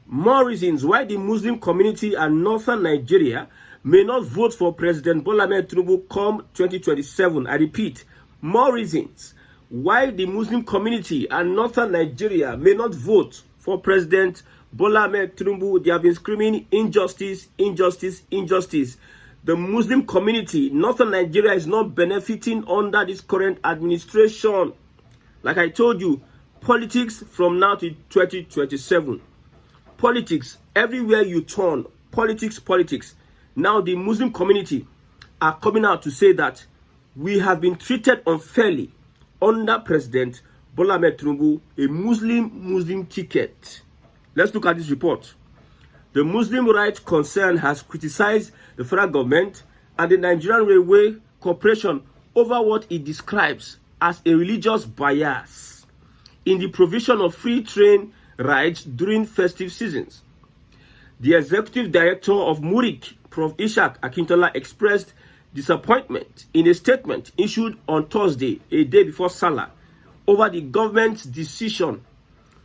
More reasons why the Muslim community and northern Nigeria may not vote for President Bola Ahmed Tinubu come 2027. I repeat, more reasons why the Muslim community and northern Nigeria may not vote for President Bola Ahmed Tinubu. They have been screaming injustice, injustice, injustice. The Muslim community, northern Nigeria, is not benefiting under this current administration. Like I told you, politics from now to 2027. Politics, everywhere you turn, politics, politics. Now the Muslim community are coming out to say that we have been treated unfairly under President Bola Ahmed Tinubu, a Muslim ticket. Let's look at this report. The Muslim Rights Concern has criticized the federal government and the Nigerian Railway Corporation over what it describes as a religious bias in the provision of free train rides during festive seasons. The executive director of MURIC, Prof. Ishaq Akintola, expressed disappointment in a statement issued on Thursday, a day before Salah, over the government's decision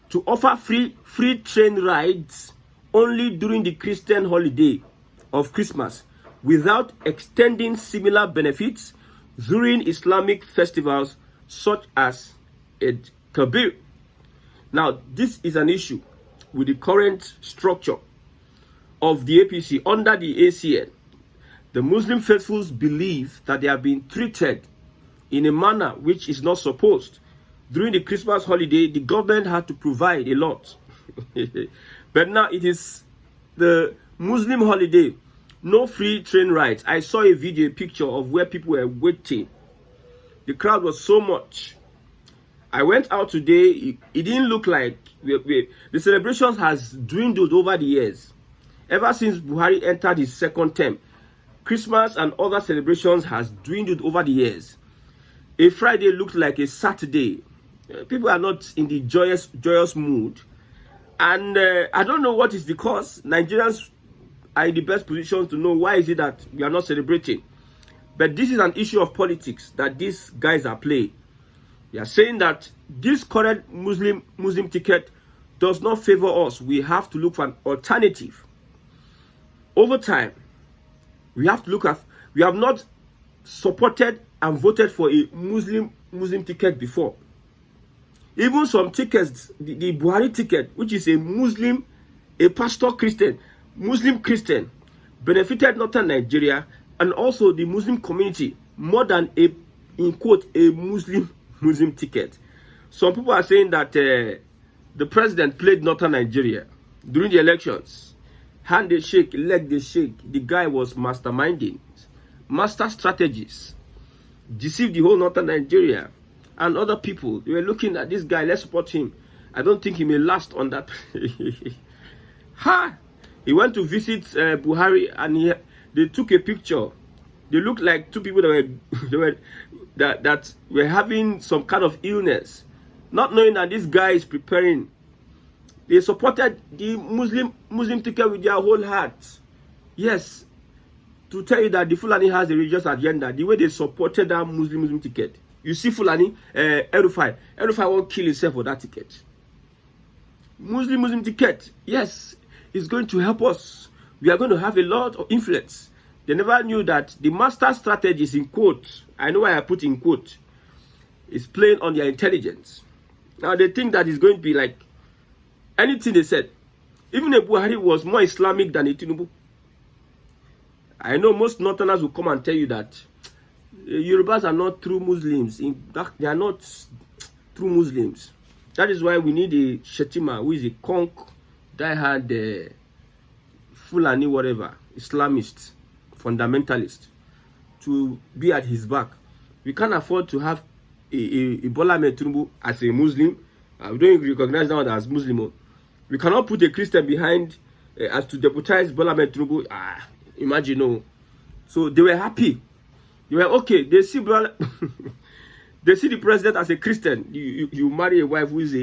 to offer free train rides only during the Christian holiday of Christmas, without extending similar benefits during Islamic festivals such as Eid Kabir. Now, this is an issue with the current structure of the APC under the ACN. The Muslim faithfuls believe that they have been treated in a manner which is not supposed. During the Christmas holiday, the government had to provide a lot. But now it is the Muslim holiday, no free train rides. I saw a video, a picture of where people were waiting. The crowd was so much. I went out today, it didn't look like, the celebrations has dwindled over the years. Ever since Buhari entered his second term, Christmas and other celebrations has dwindled over the years. A Friday looked like a Saturday. People are not in the joyous mood. And I don't know what is the cause. Nigerians are in the best position to know why is it that we are not celebrating. But this is an issue of politics that these guys are playing. They are saying that this current Muslim ticket does not favor us. We have to look for an alternative. Over time, we have to look at, we have not supported and voted for a Muslim ticket before. Even some tickets, the Buhari ticket, which is a Muslim, a pastor Christian, Muslim Christian, benefited northern Nigeria and also the Muslim community more than a, in quote, a Muslim ticket. Some people are saying that the president played northern Nigeria during the elections. Hand they shake, leg they shake. The guy was masterminding, master strategies, deceived the whole northern Nigeria and other people. They were looking at this guy, let's support him. I don't think he may last on that. He went to visit Buhari and they took a picture. They looked like two people that were having some kind of illness, not knowing that this guy is preparing. They supported the Muslim ticket with their whole heart. Yes, to tell you that the Fulani has a religious agenda, the way they supported that Muslim ticket. You see Fulani, El-Rufai won't kill himself for that ticket. Muslim ticket, yes, it's going to help us. We are going to have a lot of influence. They never knew that the master strategies, in quote, I know why I put in quote, is playing on their intelligence. Now they think that it's going to be like anything they said. Even if Buhari was more Islamic than Tinubu. I know most Northerners will come and tell you that Yorubas are not true Muslims. In fact, they are not true Muslims. That is why we need a Shetima who is a conk, diehard Fulani, whatever, Islamist, fundamentalist, to be at his back. We can't afford to have a Bola Ahmed Tinubu as a Muslim. We don't recognize that one as Muslim. We cannot put a Christian behind as to deputize Bola Ahmed Tinubu. Imagine, no. So they were happy. They were okay. They see they see the president as a Christian. You marry a wife who is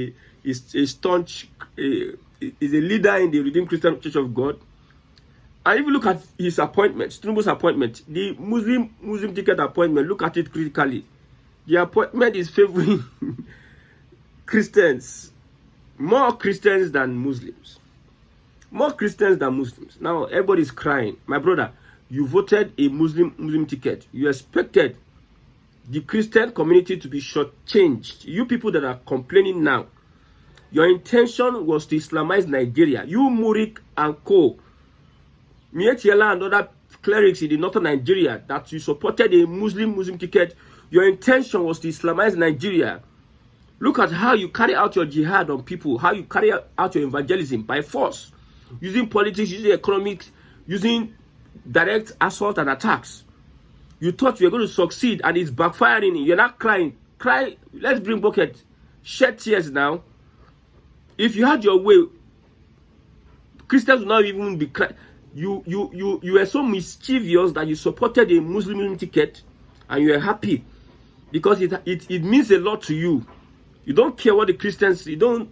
a staunch, is a leader in the Redeemed Christian Church of God. And if you look at his appointment, Tinubu's appointment, the Muslim ticket appointment, look at it critically. The appointment is favoring Christians, more Christians than Muslims. More Christians than Muslims. Now everybody's crying. My brother, you voted a Muslim ticket. You expected the Christian community to be shortchanged. You people that are complaining now, your intention was to Islamize Nigeria. You, Murik and co, Mietiela and other clerics in the northern Nigeria that you supported a Muslim ticket. Your intention was to Islamize Nigeria. Look at how you carry out your jihad on people, how you carry out your evangelism by force, using politics, using economics, using direct assault and attacks. You thought you were going to succeed and it's backfiring. You're not crying. Cry. Let's bring bucket. Shed tears now. If you had your way, Christians would not even be crying. You were so mischievous that you supported a Muslim ticket and you were happy because it means a lot to you. You don't care what the Christians, you don't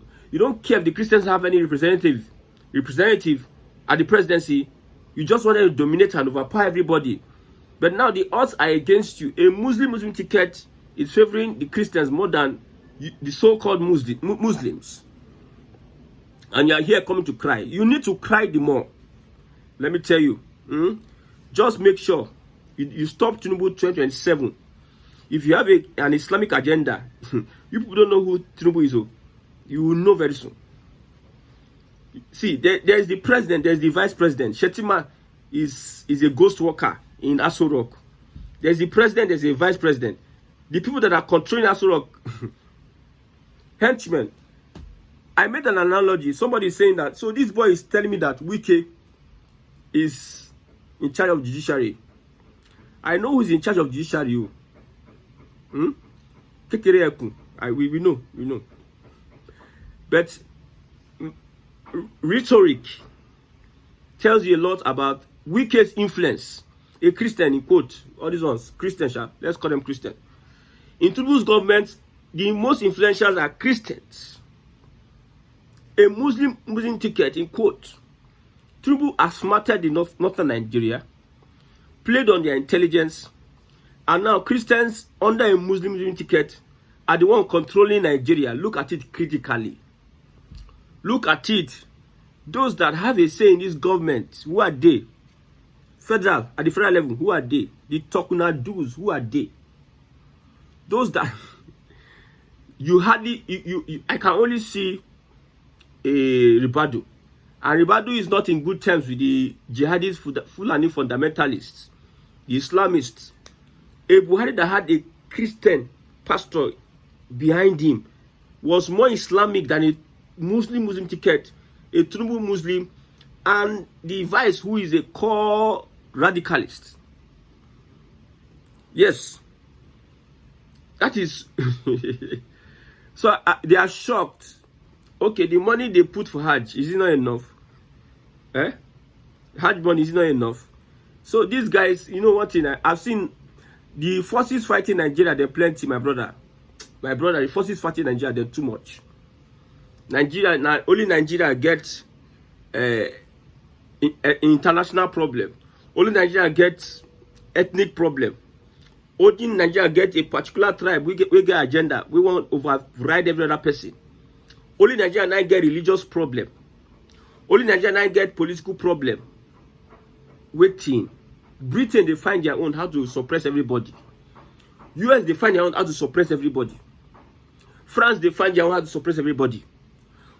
care if the Christians have any representative at the presidency. You just wanted to dominate and overpower everybody. But now the odds are against you. A Muslim ticket is favoring the Christians more than the so-called Muslims. And you are here coming to cry. You need to cry the more. Let me tell you. Just make sure you stop Tinubu 2027. If you have an Islamic agenda, you people don't know who Tinubu is. You will know very soon. See, there's the president, there's the vice president. Shetima is a ghost worker in Aso Rock. There's the president, there's a vice president. The people that are controlling Aso Rock, henchmen. I made an analogy. Somebody is saying that, so this boy is telling me that Wike is in charge of judiciary. I know who's in charge of judiciary. We know. But rhetoric tells you a lot about Wike's influence. A Christian, in quote, all these ones, Christian, let's call them Christian. In Tinubu's government, the most influential are Christians. A Muslim ticket, in quote. Tinubu outsmarted the northern Nigeria, played on their intelligence, and now Christians under a Muslim ticket are the one controlling Nigeria. Look at it critically. Look at it. Those that have a say in this government, who are they? At the federal level, who are they? The Tokuna dudes, who are they? Those that I can only see a Ribadu. And Ribadu is not in good terms with the jihadist Fulani fundamentalists, the Islamists. A Buhari that had a Christian pastor behind him was more Islamic than a Muslim ticket, a Tinubu Muslim, and the vice who is a core radicalist. Yes. That is... So they are shocked. Okay, the money they put for Hajj, is it not enough? Hajj money is not enough. So these guys, you know what thing, I've seen the forces fighting Nigeria, they're plenty, my brother. My brother, the forces fighting Nigeria, they're too much. Nigeria, now only Nigeria gets international problem. Only Nigeria gets ethnic problem. Only Nigeria gets a particular tribe. We get agenda. We want to override every other person. Only Nigeria now get religious problem. Only Nigeria now get political problem. Waiting. Britain, they find their own how to suppress everybody. US, they find their own how to suppress everybody. France, they find their own how to suppress everybody.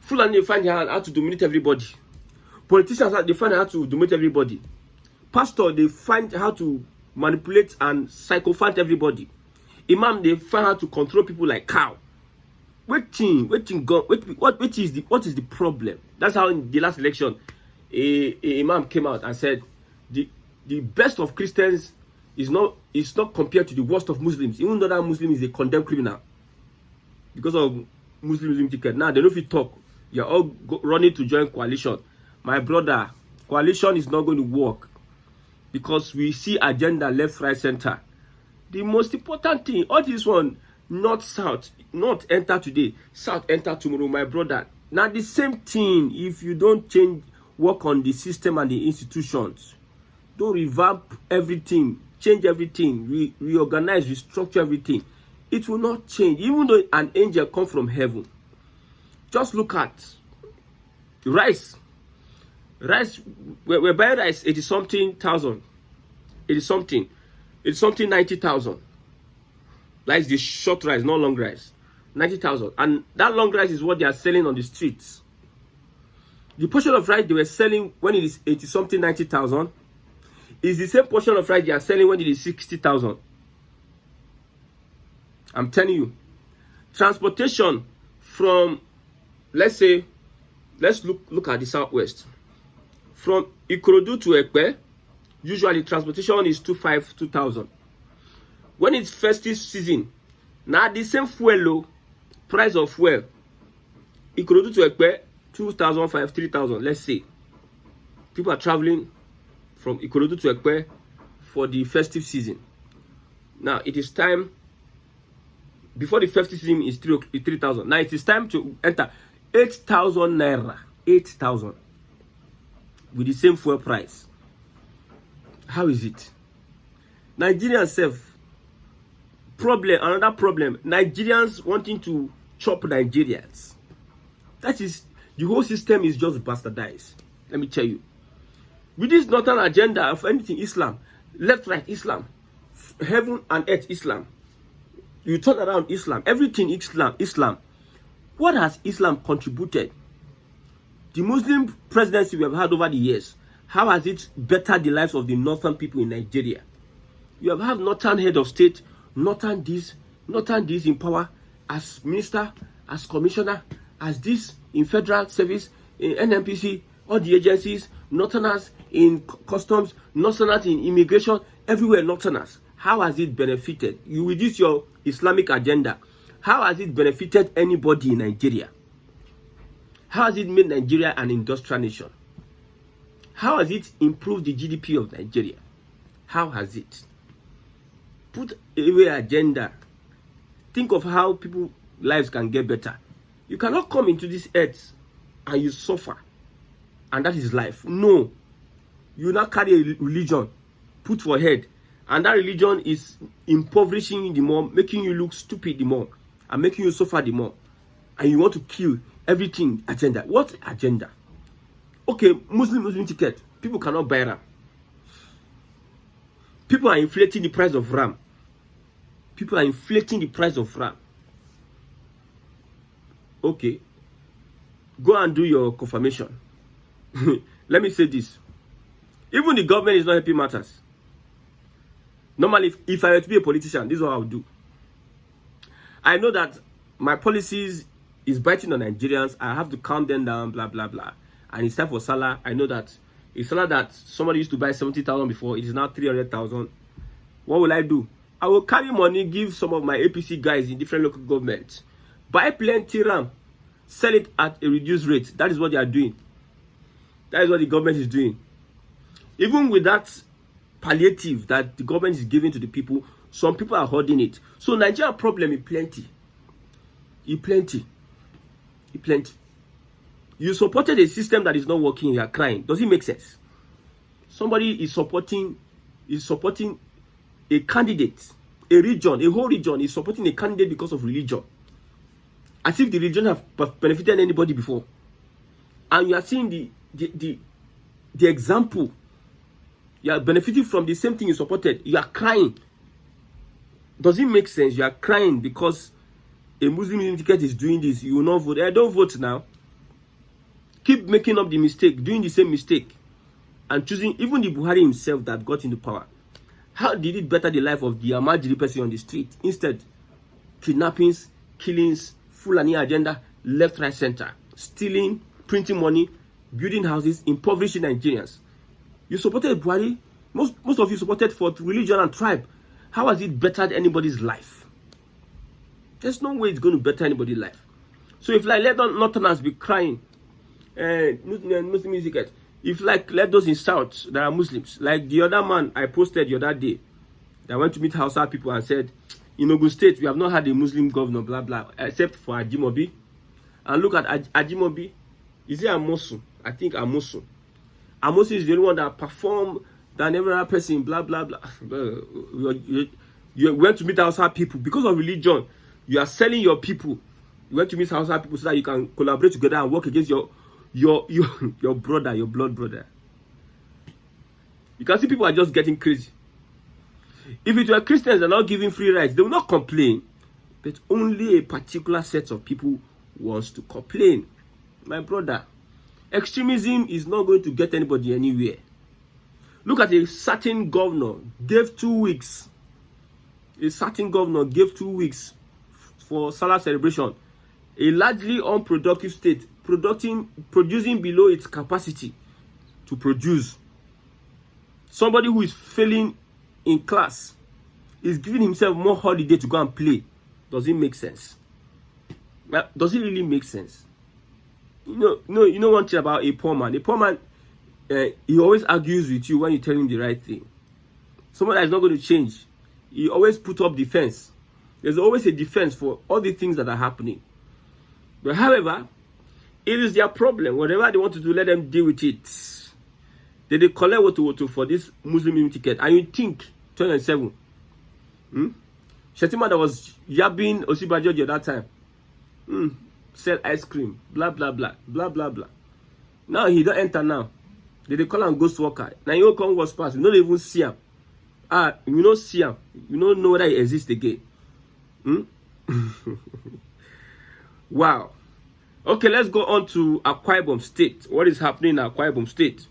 Fulani, they find their own how to dominate everybody. Politicians, they find how to dominate everybody. Pastor, they find how to manipulate and psychophant everybody. Imam, they find how to control people like cow. What is the problem? That's how in the last election, a Imam came out and said the best of Christians is not compared to the worst of Muslims. Even though that Muslim is a condemned criminal because of Muslim ticket. Now they don't fit talk. You're all running to join coalition. My brother, coalition is not going to work because we see agenda left, right, center. The most important thing, all this one, North, South, North enter today, South enter tomorrow, my brother. Now the same thing, if you don't work on the system and the institutions, don't revamp everything, change everything, reorganize, restructure everything, it will not change. Even though an angel come from heaven, just look at rice. Rice, we're buying rice 80 something thousand, 80 something 90,000. That's the short rice, not long rice. 90,000, and that long rice is what they are selling on the streets. The portion of rice they were selling when it is 80 something 90,000 is the same portion of rice they are selling when it is 60,000. I'm telling you, transportation from, let's look at the southwest. From Ikorodu to Ekpe, usually transportation is 2,000. When it's festive season, now the same fuel, price of fuel, Ikorodu to Ekpe, 2,500, 3,000, let's say. People are traveling from Ikorodu to Ekpe for the festive season. Now it is time, before the festive season is 3,000. Now it is time to enter 8,000 naira, 8,000 with the same fuel price. How is it? Nigerians self problem, another problem. Nigerians wanting to chop Nigerians. That is, the whole system is just bastardized. Let me tell you. With this northern agenda of anything Islam, left, right Islam, heaven and earth Islam, you turn around Islam, everything Islam. What has Islam contributed? The Muslim presidency we have had over the years, how has it bettered the lives of the northern people in Nigeria? You have had northern head of state, northern this in power, as minister, as commissioner, as this in federal service, in NNPC, all the agencies, northerners in customs, northerners in immigration, everywhere northerners. How has it benefited you with this your Islamic agenda? How has it benefited anybody in Nigeria? How has it made Nigeria an industrial nation? How has it improved the GDP of Nigeria? How has it? Put away agenda. Think of how people's lives can get better. You cannot come into this earth and you suffer, and that is life. No. You now carry a religion, put for head, and that religion is impoverishing you the more, making you look stupid the more, and making you suffer the more. And you want to kill everything agenda. What agenda? Okay, Muslim ticket. People cannot buy RAM. People are inflating the price of RAM. People are inflating the price of RAM. Okay. Go and do your confirmation. Let me say this. Even the government is not helping matters. Normally, if I were to be a politician, this is what I would do. I know that my policies is biting on Nigerians. I have to calm them down, blah, blah, blah. And it's time for Salah. I know that a Salah that somebody used to buy 70,000 before, it is now 300,000. What will I do? I will carry money, give some of my APC guys in different local governments, buy plenty RAM, sell it at a reduced rate. That is what they are doing. That is what the government is doing. Even with that palliative that the government is giving to the people, some people are hoarding it. So Nigeria problem is plenty. Plenty. You supported a system that is not working, you are crying. Does it make sense? Somebody is supporting a candidate, a region, a whole region is supporting a candidate because of religion. As if the religion have benefited anybody before. And you are seeing the example. You are benefiting from the same thing you supported. You are crying. Does it make sense? You are crying because a Muslim ticket is doing this. You will not vote. I don't vote now. Keep making up the mistake, doing the same mistake, and choosing even the Buhari himself that got into power. How did it better the life of the Amajiri person on the street? Instead, kidnappings, killings, Fulani agenda, left, right, center, stealing, printing money, building houses, impoverishing Nigerians. You supported Buhari. Most of you supported for religion and tribe. How has it bettered anybody's life? There's no way it's going to better anybody's life. So if like let northerners be crying, Muslim music, if like let those in South that are Muslims, like the other man I posted the other day, that went to meet Hausa people and said, in Ogun State we have not had a Muslim governor, blah blah, except for Ajimobi. And look at Ajimobi. Is it Amosu? I think Amosu. Amosu is the only one that performed than every other person, blah blah blah. You went to meet Hausa people because of religion. You are selling your people. You went to meet Hausa people so that you can collaborate together and work against your your brother, your blood brother. You can see people are just getting crazy. If it were Christians that are not giving free rights, they will not complain. But only a particular set of people wants to complain. My brother, extremism is not going to get anybody anywhere. Look at a certain governor gave 2 weeks. A certain governor gave 2 weeks for Salah celebration. A largely unproductive state, producing below its capacity to produce. Somebody who is failing in class is giving himself more holiday to go and play. Does it make sense? Does it really make sense? You know one thing about a poor man. A poor man, he always argues with you when you tell him the right thing. Someone that is not going to change, he always put up defense. There's always a defense for all the things that are happening. But however, it is their problem. Whatever they want to do, let them deal with it. They collect what for this Muslim ticket. And you think 2007, Shetima that was yabbing Osibajoji at that time, sell ice cream, blah blah blah, blah blah blah. Now he don't enter now. They call him ghost worker. Now you come was pass. You don't even see him. You don't see him. You don't know whether he exists again. Wow. Okay, let's go on to Akwa Ibom State. What is happening in Akwa Ibom State?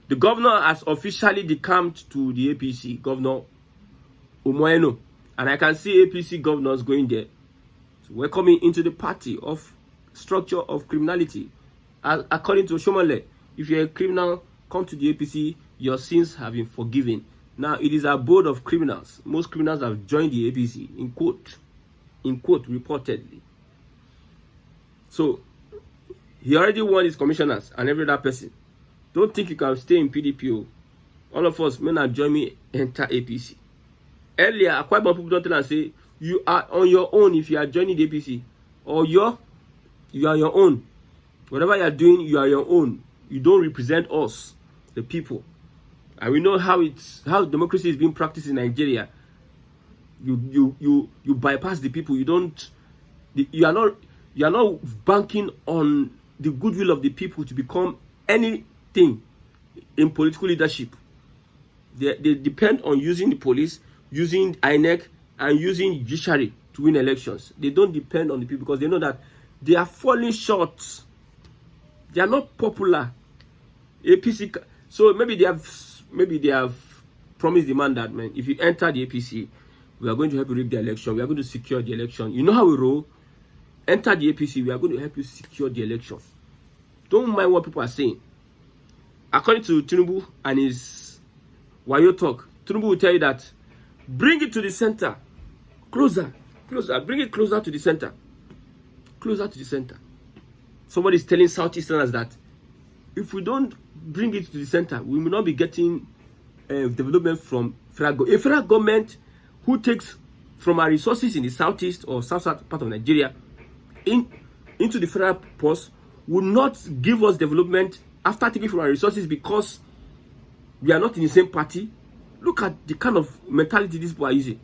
The governor has officially decamped to the APC, Governor Umoeno. And I can see APC governors going there. So welcoming into the party of structure of criminality. According to Shomole, if you're a criminal, come to the APC, your sins have been forgiven. Now, it is a abode of criminals. Most criminals have joined the APC, in quote, reportedly. So, he already won his commissioners and every other person. Don't think you can stay in PDP. All of us, men are joining, enter APC. Earlier, Akwa Ibom people don't tell and say, you are on your own if you are joining the APC. Or you are your own. Whatever you are doing, you are your own. You don't represent us, the people. And we know how democracy is being practiced in Nigeria. You bypass the people. You are not banking on the goodwill of the people to become anything in political leadership. They depend on using the police, using INEC, and using judiciary to win elections. They don't depend on the people because they know that they are falling short. They are not popular. APC. So maybe they have promised the man that, man, if you enter the APC, we are going to help you rig the election. We are going to secure the election. You know how we roll. Enter the APC. We are going to help you secure the election. Don't mind what people are saying. According to Tinubu and his Wayo talk, Tinubu will tell you that bring it to the center. Closer. Bring it closer to the center. Closer to the center. Somebody is telling Southeasterners that if we don't bring it to the center, we will not be getting development from federal government. A federal government who takes from our resources in the southeast or south part of Nigeria into the federal purse will not give us development after taking from our resources because we are not in the same party. Look at the kind of mentality these people are using.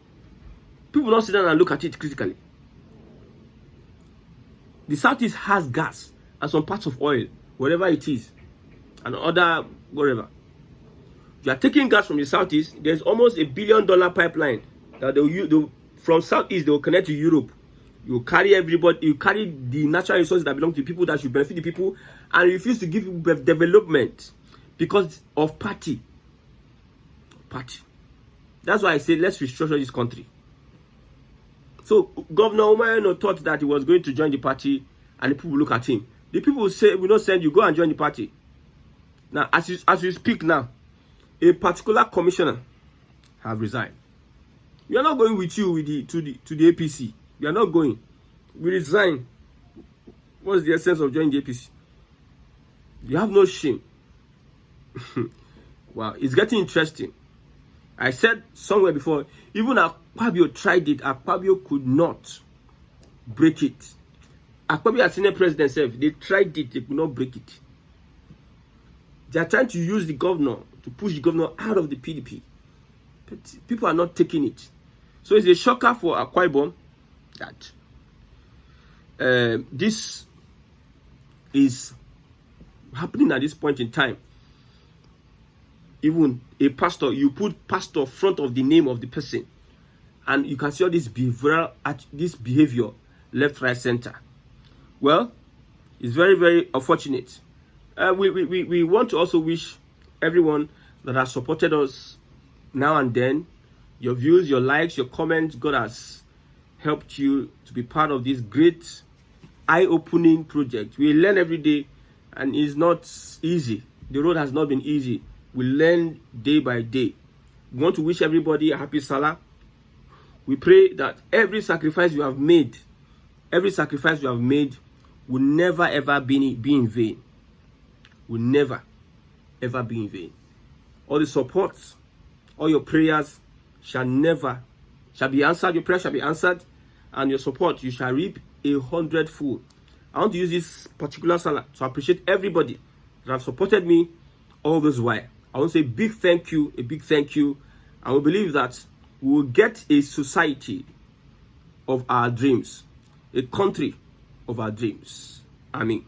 People don't sit down and look at it critically. The southeast has gas and some parts of oil, whatever it is, and other whatever. You are taking gas from the southeast. There's almost $1 billion pipeline that they'll from southeast they will connect to Europe. You carry everybody. You carry the natural resources that belong to people that should benefit the people, and refuse to give people development because of party. That's why I say let's restructure this country. So Governor Umayano thought that he was going to join the party, and the people look at him. The people will say, "We don't send you. Go and join the party." Now, as we speak now, a particular commissioner have resigned. We are not going with you to the APC. We are not going. We resign. What's the essence of joining the APC? You have no shame. Wow, it's getting interesting. I said somewhere before, even Akpabio tried it. Akpabio could not break it. Akpabio as Senate president self, they tried it, they could not break it. They are trying to use the governor to push the governor out of the PDP. But people are not taking it. So it's a shocker for Akwa Ibom that this is happening at this point in time. Even a pastor, you put pastor front of the name of the person, and you can see all this behavior left, right, center. Well, it's very, very unfortunate. We want to also wish everyone that has supported us now and then, your views, your likes, your comments. God has helped you to be part of this great eye-opening project. We learn every day, and it's not easy. The road has not been easy. We learn day by day. We want to wish everybody a happy Salah. We pray that every sacrifice you have made will never ever be in vain. Will never ever be in vain. All the support, all your prayers shall be answered. Your prayer shall be answered, and your support you shall reap 100-fold. I want to use this particular Salah to appreciate everybody that have supported me all this while. I want to say a big thank you, and we believe that we will get a society of our dreams, a country of our dreams. Amen.